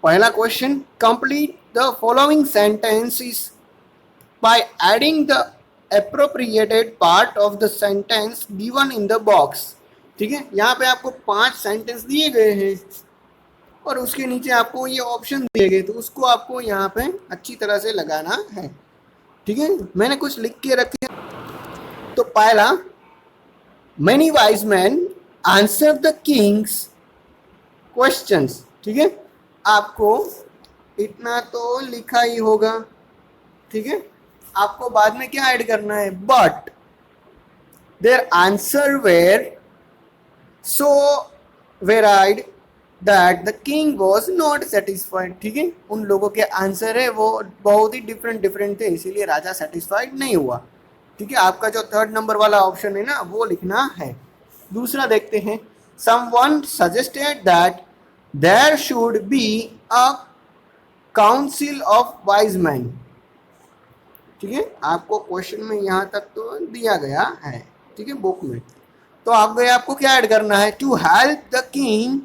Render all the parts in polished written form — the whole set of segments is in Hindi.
पहला question, complete the following sentences by adding the appropriated part of the sentence given in the box। ठीक है, यहाँ पे आपको 5 सेंटेंस दिए गए हैं और उसके नीचे आपको ये ऑप्शन दिए गए, तो उसको आपको यहाँ पे अच्छी तरह से लगाना है। ठीक है, मैंने कुछ लिख के रखे। तो पहला, many wise man answer the Kings questions. ठीक है, आपको इतना तो लिखा ही होगा। ठीक है, आपको बाद में क्या ऐड करना है, but their answer were so varied that the king was not satisfied. ठीक है, उन लोगों के आंसर है वो बहुत ही डिफरेंट थे, इसीलिए राजा सेटिस्फाइड नहीं हुआ। ठीक है, आपका जो 3rd नंबर वाला ऑप्शन है ना वो लिखना है। दूसरा देखते हैं, someone suggested that there should be a council of wise man. ठीक है, आपको क्वेश्चन में यहाँ तक तो दिया गया है। ठीक है, बुक में तो आपको क्या ऐड करना है, to help the king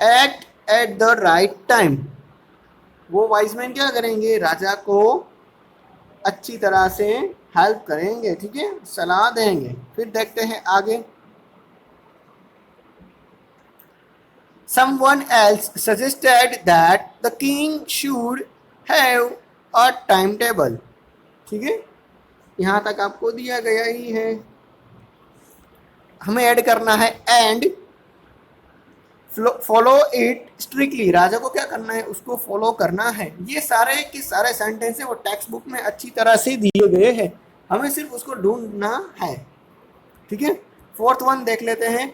at the right time. वो वाइज मैन क्या करेंगे, राजा को अच्छी तरह से हेल्प करेंगे। ठीक है, सलाह देंगे। फिर देखते हैं आगे, someone else suggested that the king should have a timetable। ठीक है, यहाँ तक आपको दिया गया ही है, हमें ऐड करना है एंड फॉलो इट स्ट्रिक्टली। राजा को क्या करना है, उसको फॉलो करना है। ये सारे के सारे सेंटेंस है वो टेक्स्ट बुक में अच्छी तरह से दिए गए हैं, हमें सिर्फ उसको ढूंढना है। ठीक है, 4th वन देख लेते हैं,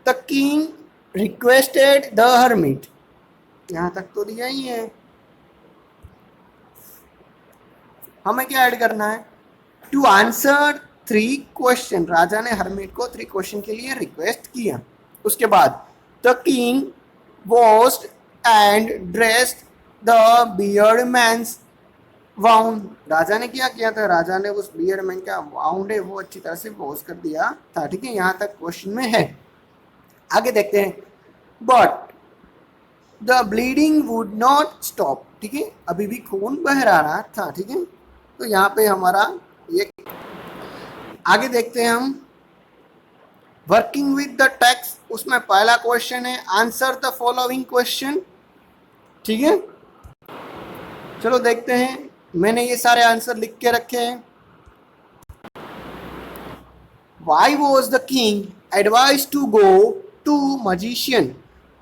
the king requested the hermit. यहां तक तो दिया ही है, हमें क्या ऐड करना है, टू आंसर 3 क्वेश्चन। राजा ने हर्मिट को 3 क्वेश्चन के लिए रिक्वेस्ट किया। उसके बाद the king washed and dressed the beard man's wound. राजा ने क्या किया था, राजा ने उस बियर्ड मैन का वाउंड है वो अच्छी तरह से वॉश कर दिया था। ठीक है, यहाँ तक क्वेश्चन में है। आगे देखते हैं, but the bleeding would not stop. ठीक है, अभी भी खून बह रहा था। ठीक है, तो यहाँ पे हमारा ये। आगे देखते हैं हम, वर्किंग विद द टेक्स्ट, उसमें पहला क्वेश्चन है, आंसर द फॉलोइंग क्वेश्चन। ठीक है, चलो देखते हैं, मैंने ये सारे आंसर लिख के रखे हैं। Why was the king advise to go to magician.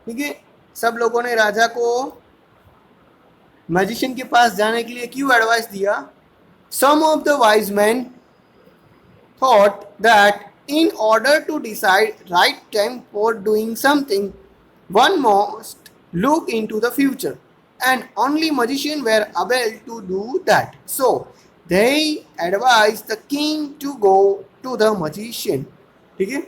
ठीक है, सब लोगों ने राजा को मैजिशियन के पास जाने के लिए क्यों एडवाइस दिया। Some of the wise man thought that in order to decide right time for doing something, one must look into the future, and only magicians were able to do that. So they advised the king to go to the magician। ठीक है,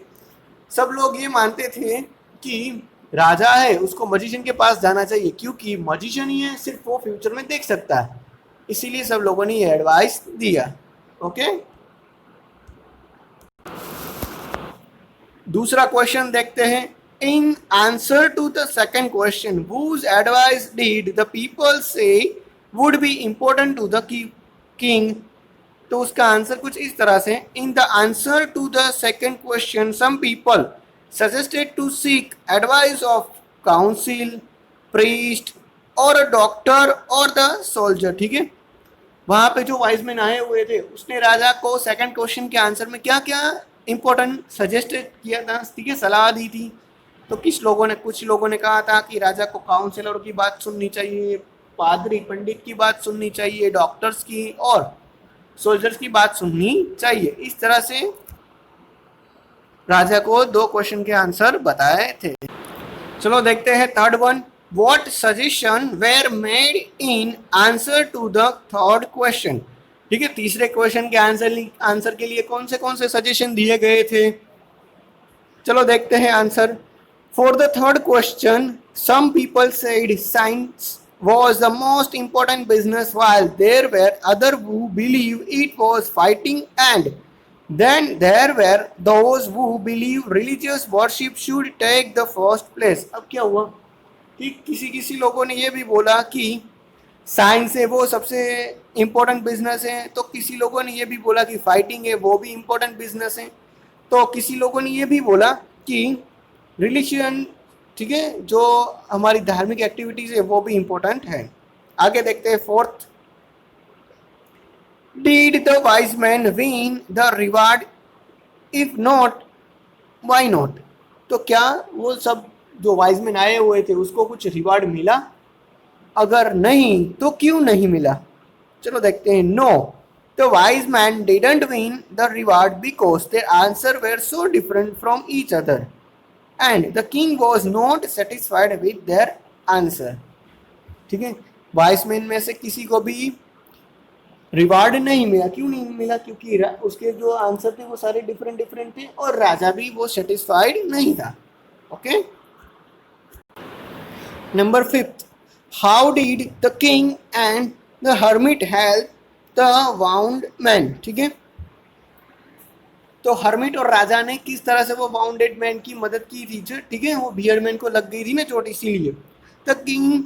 सब लोग ये मानते थे कि राजा है उसको मजिशियन के पास जाना चाहिए, क्योंकि मजिशियन ही है, सिर्फ वो फ्यूचर में देख सकता है, इसीलिए सब लोगों ने ये एडवाइस दिया। ओके, दूसरा क्वेश्चन देखते हैं, in answer to the second question whose advice did the people say would be important to the king। तो उसका आंसर कुछ इस तरह से, in the answer to the second question some people suggested to seek advice of council, priest और अ डॉक्टर और द सोल्जर। ठीक है, वहां पे जो वाइज मैन आए हुए थे उसने राजा को सेकंड क्वेश्चन के आंसर में क्या क्या इंपॉर्टेंट सजेस्ट किया था। ठीक है, सलाह दी थी। तो कुछ लोगों ने कहा था कि राजा को काउंसलर की बात सुननी चाहिए, पादरी पंडित की बात सुननी चाहिए, डॉक्टर्स की और सोल्जर्स की बात सुननी चाहिए। इस तरह से राजा को 2 क्वेश्चन के आंसर बताए थे। चलो देखते हैं 3rd one, what suggestion were made in answer to the 3rd question. ठीक है, तीसरे क्वेश्चन के आंसर के लिए कौन से सजेशन दिए गए थे। चलो देखते हैं answer. For the 3rd question some people said science was the most important business, while there were other who believe it was fighting, and then there were those who believe religious worship should take the first place। अब क्या हुआ, कि किसी किसी लोगों ने ये भी बोला कि साइंस है वो सबसे इम्पोर्टेंट बिजनेस है, तो किसी लोगों ने ये भी बोला कि फाइटिंग है वो भी इम्पोर्टेंट बिजनेस है, तो किसी लोगों ने ये भी बोला कि रिलीजन, ठीक है, जो हमारी धार्मिक एक्टिविटीज है वो भी इम्पोर्टेंट है। आगे देखते हैं fourth, did the wise man win the reward, if not why not. तो क्या वो सब जो वाइज मैन आए हुए थे उसको कुछ रिवार्ड मिला, अगर नहीं तो क्यों नहीं मिला। चलो देखते हैं। No, the wise man didn't win the reward because their answer were so different from each other and the king was not satisfied with their answer. ठीक है, वाइज मैन में से किसी को भी रिवार्ड नहीं मिला। क्यों नहीं मिला? क्योंकि उसके जो आंसर थे वो सारे डिफरेंट डिफरेंट थे और राजा भी वो सेटिस्फाइड नहीं था। Okay, number fifth, how did the king and the hermit help the wound man. ठीक है, तो हर्मिट और राजा ने किस तरह से वो वाउंडेड मैन की मदद की थी। ठीक है, वो बियर्ड मैन को लग गई थी ना चोट, इसीलिए। The king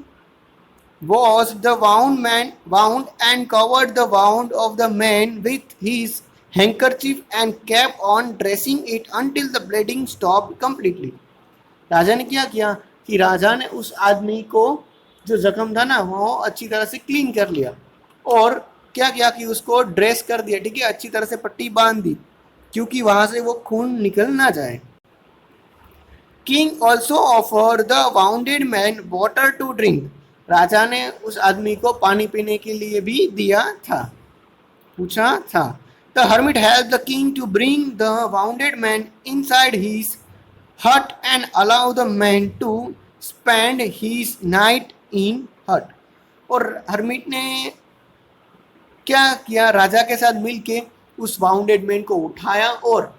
was the wound man wound and covered the wound of the man with his handkerchief and kept on dressing it until the bleeding stopped completely। राजा ने क्या किया कि राजा ने उस आदमी को जो जख्म था ना वो अच्छी तरह से क्लीन कर लिया और क्या किया कि उसको ड्रेस कर दिया। ठीक है, अच्छी तरह से पट्टी बांध दी क्योंकि वहां से वो खून निकल ना जाए। King also offer the wounded man water to drink. राजा ने उस आदमी को पानी पीने के लिए भी दिया था, पूछा था। The hermit help the king to bring the wounded man inside his hut and allow the man to spend his night in hut. और हर्मिट ने क्या किया, राजा के साथ मिलके उस वाउंडेड मैन को उठाया और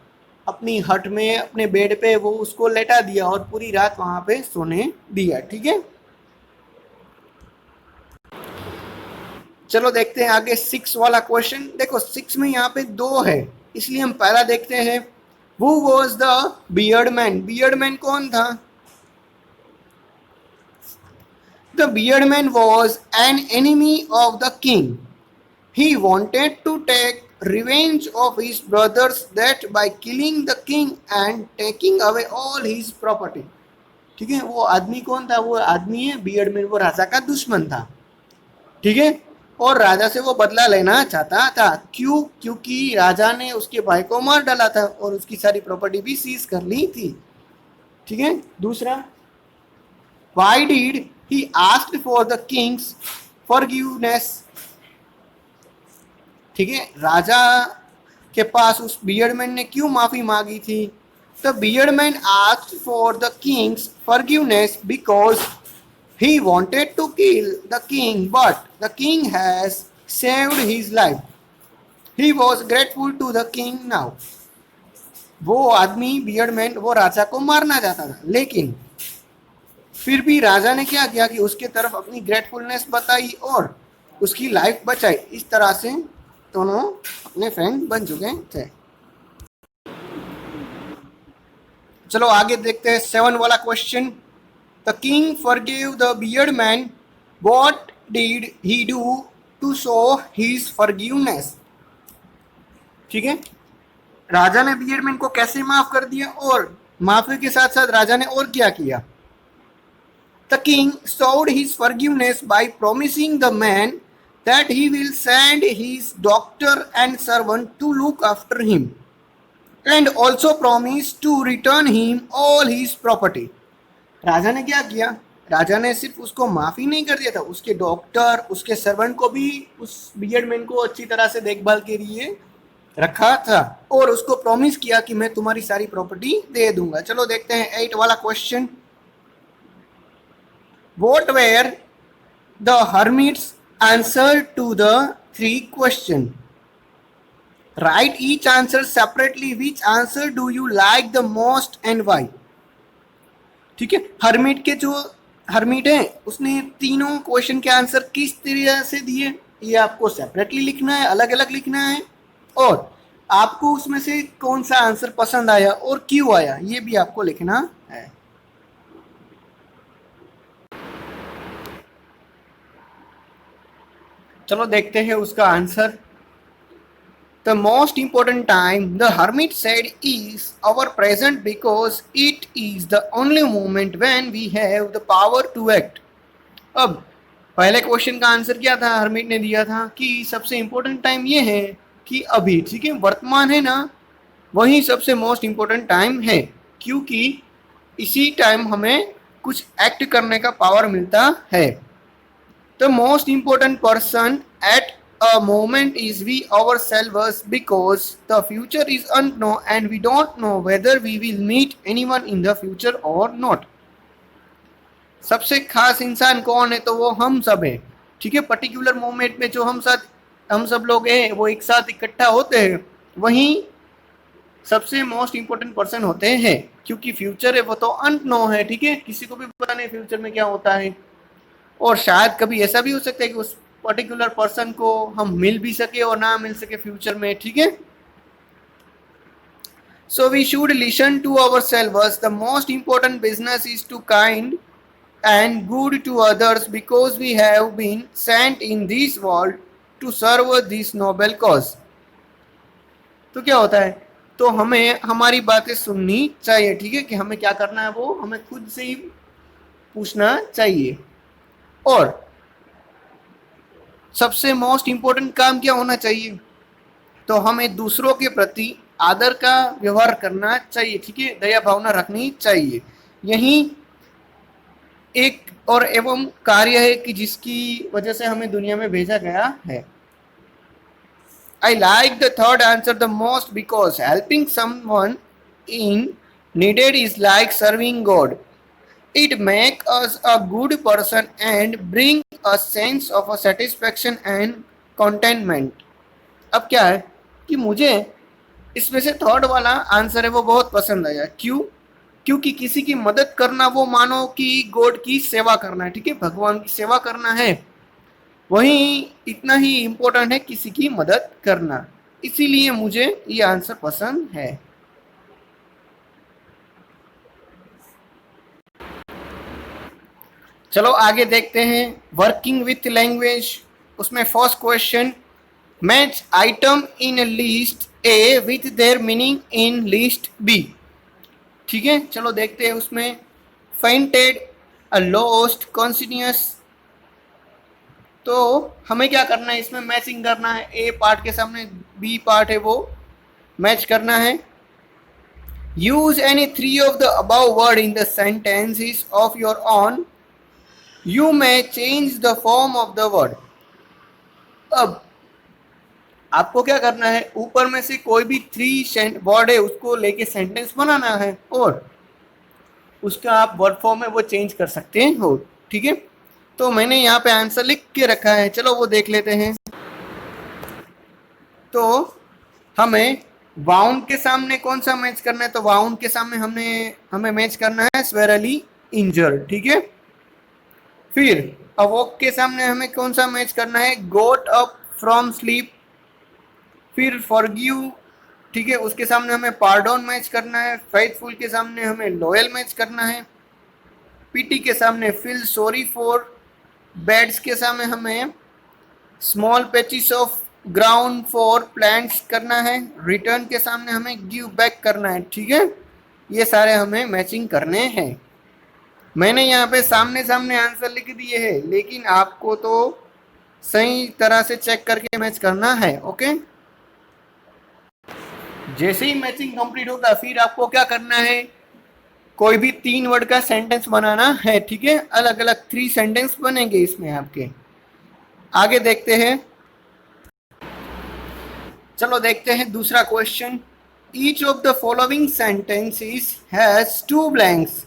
अपनी हट में अपने बेड पे वो उसको लेटा दिया और पूरी रात वहां पे सोने दिया। ठीक है, चलो देखते हैं आगे सिक्स वाला क्वेश्चन। देखो सिक्स में यहाँ पे दो है, इसलिए हम पहला देखते हैं। Who was the beard man? beard man कौन था? The beard man was an enemy of the king. He wanted to take revenge of his brothers that by killing the king and taking away all his property। ठीक है, वो आदमी कौन था? वो आदमी है बियर्ड मैन, वो राजा का दुश्मन था। ठीक है, और राजा से वो बदला लेना चाहता था। क्यों? क्योंकि राजा ने उसके भाई को मार डाला था और उसकी सारी प्रॉपर्टी भी सीज कर ली थी। ठीक है, दूसरा, why did he asked for the Kings forgiveness. ठीक है, राजा के पास उस बियर्ड मैन ने क्यों माफी मांगी थी? The beard man asked for the Kings forgiveness because he wanted to kill the king, but the king has saved his life. He was grateful to the king now। वो आदमी बियर्ड मैन वो राजा को मारना चाहता था, लेकिन फिर भी राजा ने क्या किया कि उसके तरफ अपनी ग्रेटफुलनेस बताई और उसकी लाइफ बचाई। इस तरह से दोनों अपने फ्रेंड बन चुके थे। चलो आगे देखते हैं सेवन वाला question. The king forgave the bearded man. What did he do to show his forgiveness? ठीक है, राजा ने बियर्ड मैन को कैसे माफ कर दिया और माफी के साथ साथ राजा ने और क्या किया? The king showed his forgiveness by promising the man that he will send his doctor and servant to look after him and also promised to return him all his property। राजा ने क्या किया? राजा ने सिर्फ उसको माफी नहीं कर दिया था, उसके डॉक्टर उसके सर्वेंट को भी उस बियर्ड मैन को अच्छी तरह से देखभाल के लिए रखा था और उसको प्रॉमिस किया कि मैं तुम्हारी सारी प्रॉपर्टी दे दूंगा। चलो देखते हैं एट वाला question. What were the hermit's answer to the three question? Write each answer separately. Which answer do you like the most and why? ठीक है, हर्मिट है उसने तीनों क्वेश्चन के आंसर किस तरह से दिए ये आपको सेपरेटली लिखना है, अलग अलग लिखना है, और आपको उसमें से कौन सा आंसर पसंद आया और क्यों आया ये भी आपको लिखना है। चलो देखते हैं उसका answer. The most important time, the hermit said, is our present because it is the only moment when we have the power to act. अब पहले क्वेश्चन का आंसर क्या था, हरमीट ने दिया था कि सबसे इंपॉर्टेंट टाइम ये है कि अभी, ठीक है, वर्तमान है ना, वही सबसे मोस्ट इंपॉर्टेंट टाइम है, क्योंकि इसी टाइम हमें कुछ एक्ट करने का पावर मिलता है। The most important person at a moment is we ourselves because the future is unknown and we don't know whether we will meet anyone in the future or not. सबसे खास इंसान कौन है, तो वो हम सब है, ठीक है। पर्टिकुलर मोमेंट में जो हम सब लोग हैं वो एक साथ इकट्ठा होते हैं, वहीं सबसे मोस्ट इंपॉर्टेंट पर्सन होते हैं, क्योंकि फ्यूचर है वो तो अननोन है, ठीक है, किसी को भी पता नहीं फ्यूचर में क्या होता है। और शायद कभी ऐसा भी हो सकता है कि उस पर्टिकुलर पर्सन को हम मिल भी सके और ना मिल सके फ्यूचर में, ठीक है। So we should listen to ourselves. The most important business is to kind and good to others because we have been sent in this world to serve this noble cause. तो क्या होता है, तो हमें हमारी बातें सुननी चाहिए, ठीक है, कि हमें क्या करना है वो हमें खुद से ही पूछना चाहिए। और सबसे मोस्ट इंपॉर्टेंट काम क्या होना चाहिए, तो हमें दूसरों के प्रति आदर का व्यवहार करना चाहिए, ठीक है, दया भावना रखनी चाहिए। यही एक और एवं कार्य है कि जिसकी वजह से हमें दुनिया में भेजा गया है। I like the third answer the most because helping someone in needed is like serving God. It makes us a good person and bring a sense of a satisfaction and contentment. अब क्या है कि मुझे इसमें से थर्ड वाला आंसर है वो बहुत पसंद आया। क्यों? क्योंकि किसी की मदद करना वो मानो कि गॉड की सेवा करना है, ठीक है, भगवान की सेवा करना है, वही इतना ही इम्पोर्टेंट है किसी की मदद करना, इसीलिए मुझे ये आंसर पसंद है। चलो आगे देखते हैं वर्किंग विथ लैंग्वेज। उसमें first question, match item in list A with their meaning in list B. ठीक है, चलो देखते हैं उसमें। Fainted, a lost, continuous. तो हमें क्या करना है, इसमें मैचिंग करना है, ए पार्ट के सामने बी पार्ट है वो मैच करना है। Use any three of the above word in the sentences of your own. You may change the form of the word. अब आपको क्या करना है, ऊपर में से कोई भी थ्री वर्ड है उसको लेके सेंटेंस बनाना है और उसका आप वर्ड फॉर्म में वो चेंज कर सकते हो, ठीक है। तो मैंने यहाँ पे आंसर लिख के रखा है, चलो वो देख लेते हैं। तो हमें वाउंड के सामने कौन सा मैच करना है, तो वाउंड के सामने हमें मैच करना है स्वेरली इंजर्ड, ठीक है। फिर अवॉक के सामने हमें कौन सा मैच करना है, गोट अप फ्रॉम स्लीप। फिर फॉरगिव, ठीक है, उसके सामने हमें पार्डोन मैच करना है। फेथफुल के सामने हमें लॉयल मैच करना है। पीटी के सामने फील सॉरी फॉर। बेड्स के सामने हमें small patches of ground for plants करना है। रिटर्न के सामने हमें गिव बैक करना है, ठीक है। ये सारे हमें मैचिंग करने हैं। मैंने यहाँ पे सामने सामने आंसर लिख दिए हैं, लेकिन आपको तो सही तरह से चेक करके मैच करना है, ओके। जैसे ही मैचिंग कंप्लीट होगा फिर आपको क्या करना है, कोई भी 3 वर्ड का सेंटेंस बनाना है, ठीक है। अलग अलग 3 सेंटेंस बनेंगे इसमें आपके। आगे देखते हैं, चलो देखते हैं दूसरा question. Each of the following sentences has 2 blanks.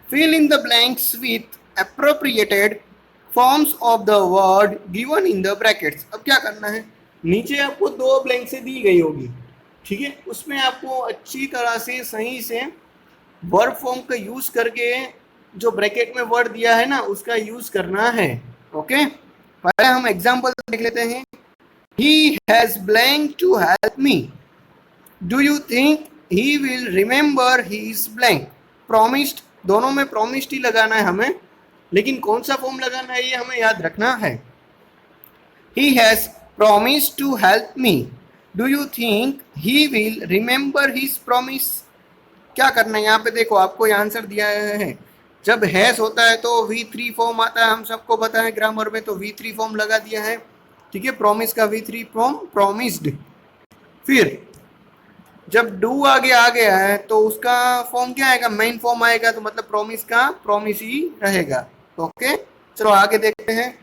Fill in the blanks with appropriated forms of the word given in the brackets. अब क्या करना है, नीचे आपको 2 ब्लैंक से दी गई होगी, ठीक है, उसमें आपको अच्छी तरह से सही से वर्ब फॉर्म का यूज करके जो ब्रैकेट में वर्ड दिया है ना उसका यूज करना है, ओके। पहले हम एग्जांपल देख लेते हैं। He has blank to help me. Do you think he will remember his blank? Promised, दोनों में promised ही लगाना है हमें, लेकिन कौन सा फॉर्म लगाना है ये हमें याद रखना है। He has promised to help me. Do you think he will remember his promise? क्या करना है यहाँ पे, देखो आपको ये आंसर दिया है। जब हैज होता है तो V3 फॉर्म आता है, हम सबको पता है ग्रामर में, तो V3 फॉर्म लगा दिया है। ठीक है, प्रॉमिस का V3 फॉर्म प्रॉमिस्ड। फिर जब डू आगे आ गया है तो उसका फॉर्म क्या आएगा, मेन फॉर्म आएगा, तो मतलब प्रॉमिस का प्रॉमिस ही रहेगा। ओके, चलो आगे देखते हैं।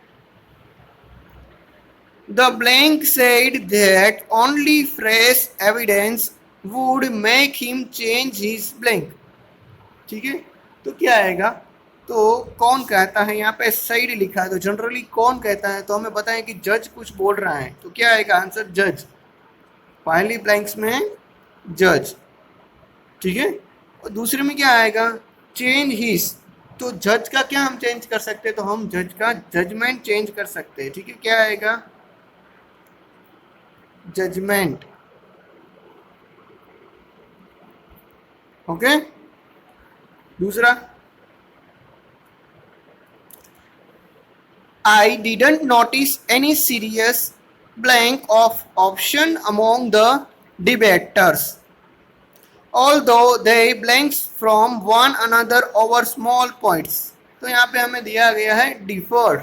The blank said that only fresh evidence would make him change his blank. ठीक है, तो क्या आएगा, तो कौन कहता है, यहाँ पे साइड लिखा है, तो जनरली कौन कहता है, तो हमें पता है कि जज कुछ बोल रहा है, तो क्या आएगा आंसर, जज। पहली ब्लैंक्स में जज। ठीक है, और दूसरे में क्या आएगा, चेंज हिज। तो जज का क्या हम चेंज कर सकते हैं, तो हम जज का जजमेंट चेंज कर सकते हैं। ठीक है, क्या आएगा, जजमेंट। ओके, दूसरा, I didn't notice any serious blank of option among the debaters, although they blanks from one another over small points. तो यहाँ पे हमें दिया गया है डिफर,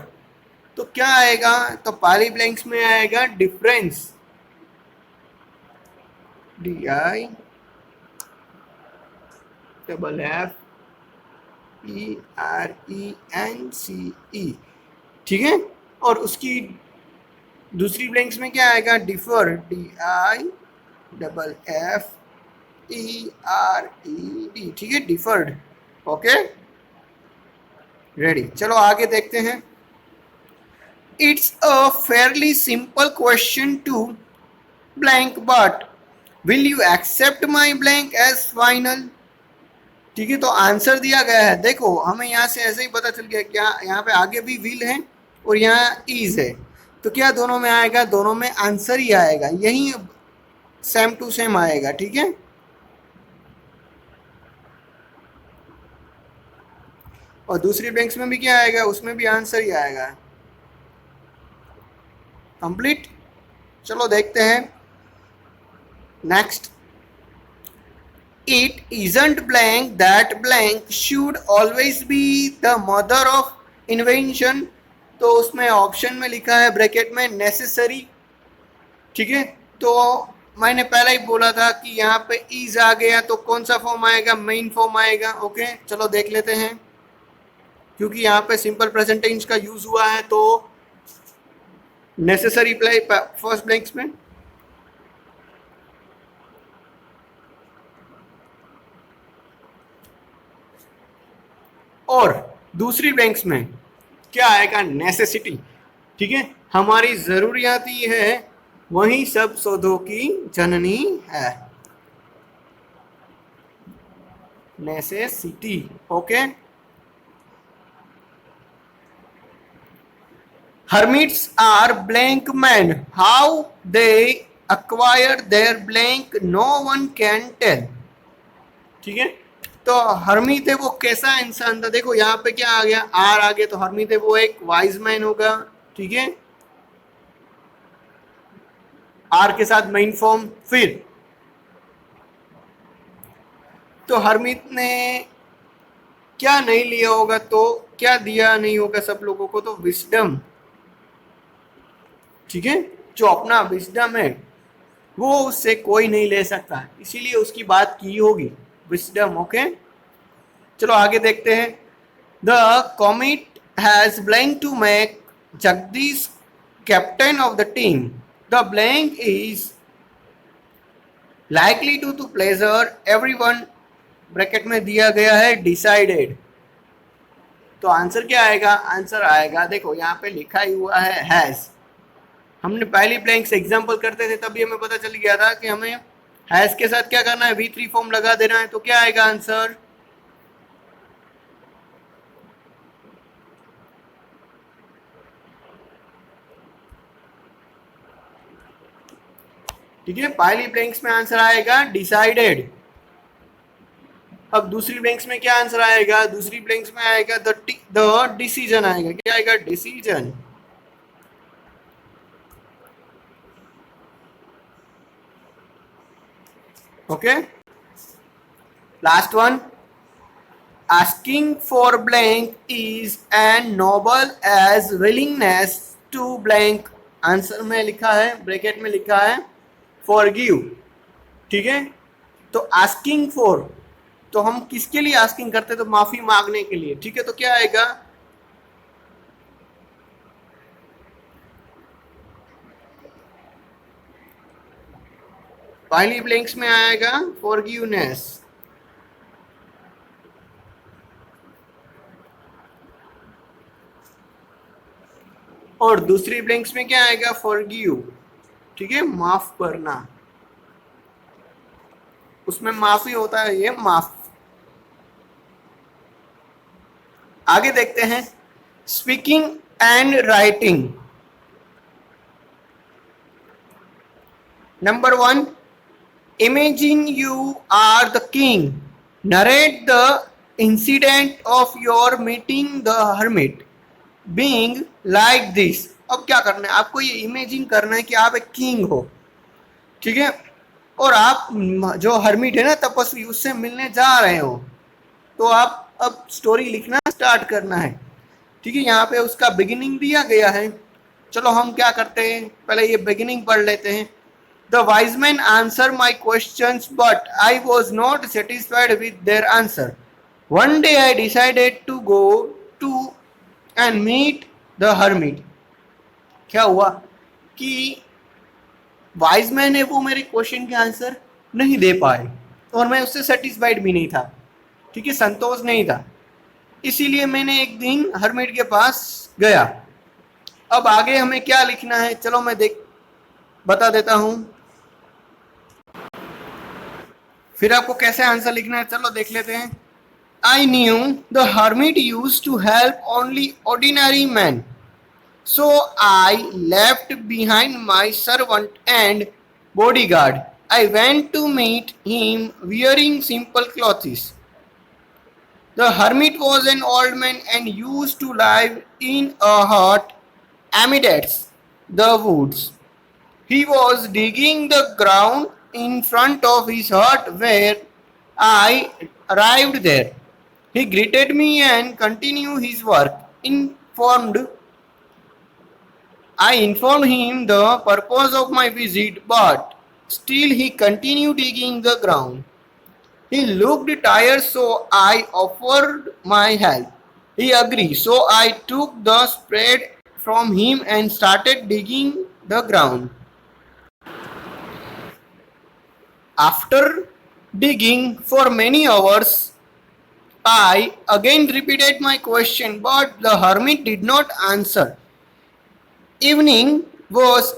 तो क्या आएगा, तो पहली ब्लैंक्स में आएगा डिफरेंस, DIFFERENCE। ठीक है, और उसकी दूसरी ब्लैंक्स में क्या आएगा, डिफर, DIFFERED। ठीक है, डिफर्ड। ओके, रेडी, चलो आगे देखते हैं। It's a fairly simple question to blank, but will you accept my blank as final. ठीक है, तो आंसर दिया गया है, देखो हमें यहाँ से ऐसे ही पता चल गया, क्या यहाँ पे आगे भी विल है और यहाँ इज है, तो क्या दोनों में आएगा, दोनों में आंसर ही आएगा, यही सेम टू सेम आएगा। ठीक है, और दूसरी ब्लैंक्स में भी क्या आएगा, उसमें भी आंसर ही आएगा। कंप्लीट, चलो देखते हैं next. It isn't blank that blank should always be the mother of invention, तो उसमें ऑप्शन में लिखा है ब्रैकेट में नेसेसरी। ठीक है, तो मैंने पहले ही बोला था कि यहाँ पे इज आ गया तो कौन सा फॉर्म आएगा, मेन फॉर्म आएगा। ओके, चलो देख लेते हैं, क्योंकि यहाँ पे सिंपल प्रेजेंट टेंस का यूज हुआ है तो नेसेसरी प्ले फर्स्ट ब्लैंक्स में। और दूसरी ब्लैंक्स में क्या आएगा, नेसेसिटी। ठीक है, हमारी जरूरियात ही है, वही सब शोधों की जननी है, necessity. Okay, hermits are blank men, how they acquire their blank no one can tell। ठीक है, तो हरमीत है वो कैसा इंसान था, देखो यहाँ पे क्या आ गया, आर आ गया, तो हरमीत है वो एक वाइज मैन होगा। ठीक है, आर के साथ मेन फॉर्म, फिर तो हरमीत ने क्या नहीं लिया होगा, तो क्या दिया नहीं होगा सब लोगों को, तो विस्डम। ठीक है, जो अपना विस्डम है वो उससे कोई नहीं ले सकता, इसीलिए उसकी बात की होगी, विस्डम। ओके, चलो आगे देखते हैं। The committee has blank to make Jagdish captain of the team, the blank is likely to pleasure everyone, bracket में दिया गया है डिसाइडेड। तो आंसर क्या आएगा, आंसर आएगा, देखो यहाँ पे लिखा ही हुआ है हैज। हमने पहली ब्लैंक से एग्जांपल करते थे तभी हमें पता चल गया था कि हमें हैज के साथ क्या करना है, V3 फॉर्म लगा देना है, तो क्या आएगा आंसर, ठीक है, पहली ब्लैंक्स में आंसर आएगा डिसाइडेड। अब दूसरी ब्लैंक्स में क्या आंसर आएगा, दूसरी ब्लैंक्स में आएगा द डिसीजन आएगा, क्या आएगा, decision. Okay, last one. Asking for blank is as noble as willingness to blank. Answer में लिखा है, ब्रैकेट में लिखा है forgive. ठीक है, तो आस्किंग फॉर, तो हम किसके लिए आस्किंग करते हैं? तो माफी मांगने के लिए. ठीक है, तो क्या आएगा? पहली ब्लैंक्स में आएगा फॉरगिवनेस, और दूसरी ब्लैंक्स में क्या आएगा? फॉरगिव. ठीक है, माफ करना, उसमें माफी होता है, ये माफ. आगे देखते हैं. Speaking and writing. Number 1, imagine you are the king, narrate the incident of your meeting the hermit being like this. अब क्या करना है आपको? ये इमेजिन करना है कि आप एक किंग हो. ठीक है, और आप जो हर्मिट है ना, तपस्वी, उससे मिलने जा रहे हो. तो आप अब स्टोरी लिखना स्टार्ट करना है. ठीक है, यहाँ पे उसका बिगिनिंग दिया गया है. चलो हम क्या करते हैं, पहले ये बिगिनिंग पढ़ लेते हैं. The wise man answer my questions but I was not satisfied with their answer. One day I decided to go to and meet the hermit. क्या हुआ कि वाइज मैन है, वो मेरे क्वेश्चन के आंसर नहीं दे पाए, और मैं उससे सेटिस्फाइड भी नहीं था. ठीक है, संतोष नहीं था. इसीलिए मैंने एक दिन हर्मिट के पास गया. अब आगे हमें क्या लिखना है, चलो मैं बता देता हूं. फिर आपको कैसे आंसर लिखना है, चलो देख लेते हैं. I knew the hermit used to help only ordinary men, so I left behind my servant and bodyguard. I went to meet him wearing simple clothes. The hermit was an old man and used to live in a hut amidst the woods. He was digging the ground in front of his hut where I arrived there. He greeted me and continued his work. I informed him the purpose of my visit, but still he continued digging the ground. He looked tired, so I offered my help. He agreed, so I took the spade from him and started digging the ground. After digging for many hours, I again repeated my question, but the hermit did not answer. Evening was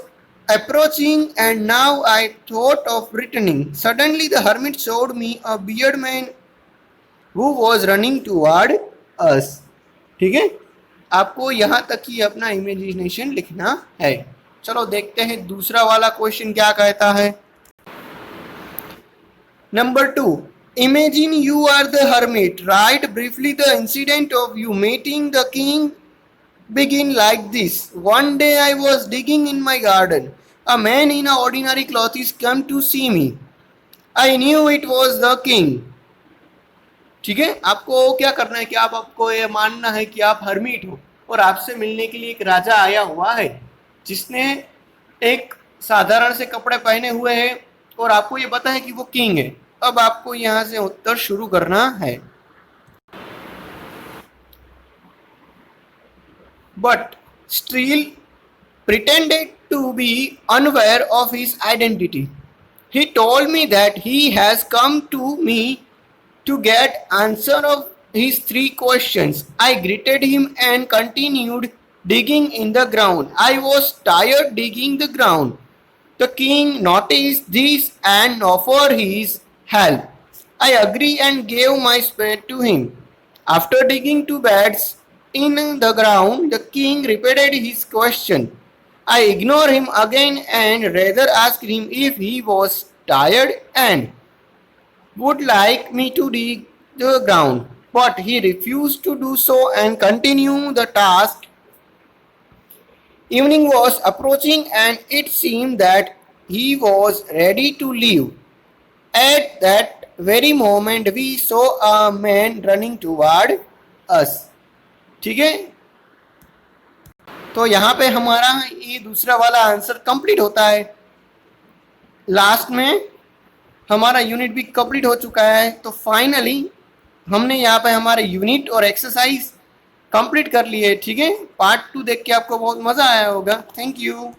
approaching, and now I thought of returning. Suddenly, the hermit showed me a bearded man who was running toward us. ठीक है, आपको यहाँ तक ही अपना इमेजिनेशन लिखना है. चलो देखते हैं दूसरा वाला क्वेश्चन क्या कहता है. Number 2. Imagine you are the hermit. Write briefly the incident of you meeting the king. Begin like this. One day I was digging in my garden. A man in ordinary clothes came to see me. I knew it was the king. ठीक है, आपको क्या करना है कि आपको ये मानना है कि आप हर्मिट हो, और आपसे मिलने के लिए एक राजा आया हुआ है जिसने एक साधारण से कपड़े पहने हुए हैं, और आपको ये पता है कि वो किंग है. अब आपको यहां से उत्तर शुरू करना है. But still pretended to be unaware of his identity. He told me that he has come to me to get answer of his 3 questions. I greeted him and continued digging in the ground. I was tired digging the ground. The king noticed this and offered his help. I agreed and gave my spade to him. After digging 2 beds in the ground, the king repeated his question. I ignored him again and rather asked him if he was tired and would like me to dig the ground. But he refused to do so and continued the task. Evening was approaching and it seemed that he was ready to leave. At that very moment we saw a man running toward us. ठीक है, तो यहाँ पे हमारा ये दूसरा वाला आंसर कंप्लीट होता है। लास्ट में हमारा यूनिट भी कंप्लीट हो चुका है। तो फाइनली हमने यहाँ पे हमारे यूनिट और एक्सरसाइज कंप्लीट कर लिए। ठीक है, पार्ट 2 देख के आपको बहुत मज़ा आया होगा। Thank you.